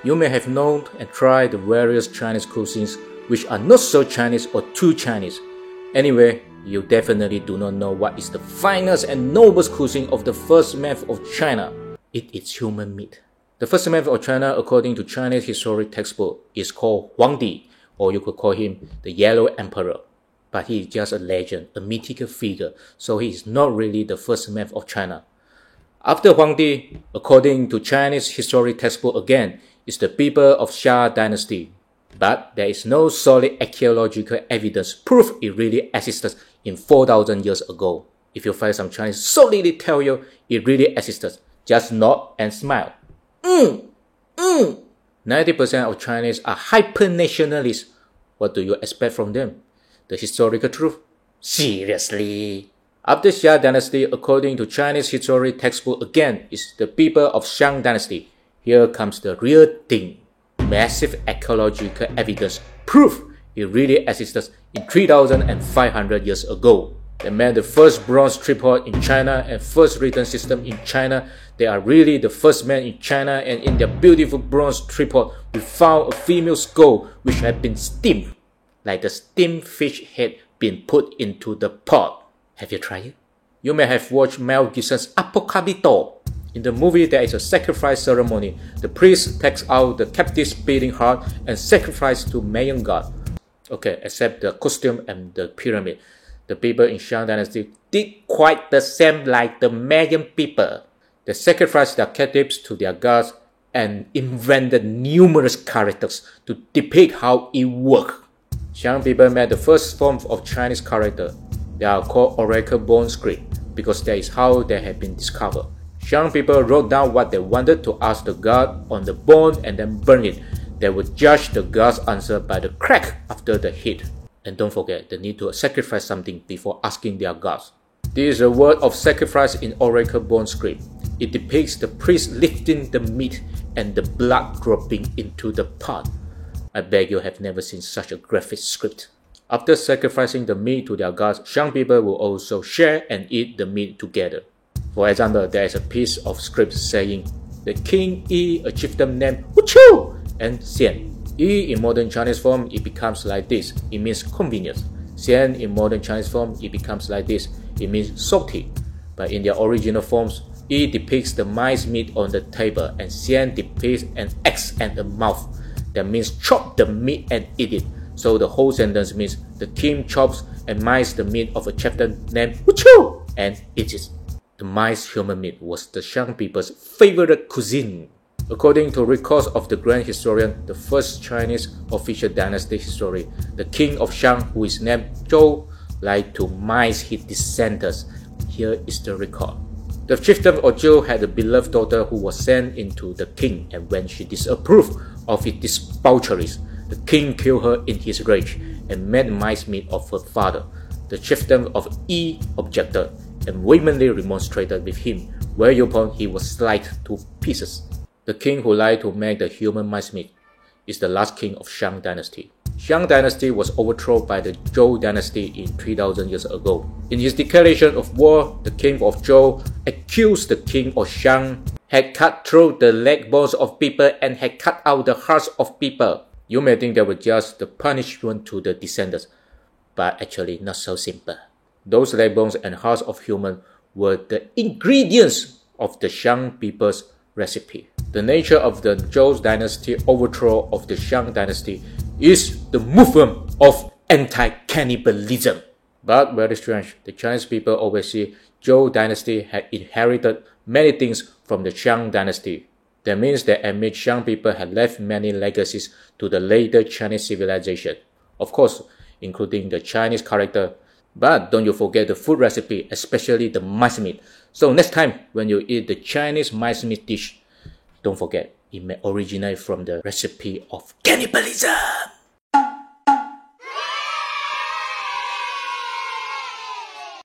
You may have known and tried the various Chinese cuisines which are not so Chinese or too Chinese. Anyway, you definitely do not know what is the finest and noblest cuisine of the first man of China. It is human meat. The first man of China, according to Chinese historic textbook, is called Huangdi, or you could call him the Yellow Emperor. But he is just a legend, a mythical figure, so he is not really the first man of China. After Huangdi, according to Chinese historic textbook again, is the people of Xia dynasty. But there is no solid archaeological evidence proof it really existed in 4,000 years ago. If you find some Chinese solidly tell you it really existed, just nod and smile. 90% of Chinese are hyper-nationalists. What do you expect from them? The historical truth? Seriously? After Xia dynasty, according to Chinese history textbook again, is the people of Shang dynasty. Here comes the real thing. Massive archaeological evidence proof it really existed in 3,500 years ago. They made the first bronze tripod in China and first written system in China. They are really the first men in China, and in their beautiful bronze tripod, we found a female skull which had been steamed, like the steamed fish head being put into the pot. Have you tried it? You may have watched Mel Gibson's Apocalypto. In the movie, there is a sacrifice ceremony. The priest takes out the captive's beating heart and sacrifices to Mayan god. Okay, except the costume and the pyramid. The people in Shang dynasty did quite the same like the Mayan people. They sacrificed their captives to their gods and invented numerous characters to depict how it worked. Shang people made the first form of Chinese character. They are called oracle bone script because that is how they have been discovered. Shang people wrote down what they wanted to ask the god on the bone and then burn it. They would judge the god's answer by the crack after the hit. And don't forget, they need to sacrifice something before asking their gods. This is a word of sacrifice in oracle bone script. It depicts the priest lifting the meat and the blood dropping into the pot. I bet you have never seen such a graphic script. After sacrificing the meat to their gods, Shang people will also share and eat the meat together. For example, there is a piece of script saying, the king eat a chieftain named Wuchu and Xian. Yi in modern Chinese form, it becomes like this. It means convenience. Xian in modern Chinese form, it becomes like this. It means salty. But in their original forms, Yi depicts the mice meat on the table and Xian depicts an axe and a mouth. That means chop the meat and eat it. So the whole sentence means the king chops and mice the meat of a chieftain named Wuchu and eats it. The mice human meat was the Shang people's favorite cuisine. According to records of the grand historian, the first Chinese official dynasty history, the king of Shang, who is named Zhou, liked to mice his descendants. Here is the record. The chieftain of Zhou had a beloved daughter who was sent into the king, and when she disapproved of his debaucheries, the king killed her in his rage and made mice meat of her father. The chieftain of Yi objected and vehemently remonstrated with him, whereupon he was sliced to pieces. The king who liked to make the human mice meat is the last king of Shang dynasty. Shang dynasty was overthrown by the Zhou dynasty in 3,000 years ago. In his declaration of war, the king of Zhou accused the king of Shang had cut through the leg bones of people and had cut out the hearts of people. You may think that was just the punishment to the descendants, but actually not so simple. Those leg bones and hearts of humans were the ingredients of the Shang people's recipe. The nature of the Zhou dynasty overthrow of the Shang dynasty is the movement of anti-cannibalism. But very strange, the Chinese people always see Zhou dynasty had inherited many things from the Shang dynasty. That means they admit Shang people had left many legacies to the later Chinese civilization. Of course, including the Chinese character. But don't you forget the food recipe, especially the mice meat. So next time when you eat the Chinese mice meat dish, don't forget it may originate from the recipe of cannibalism.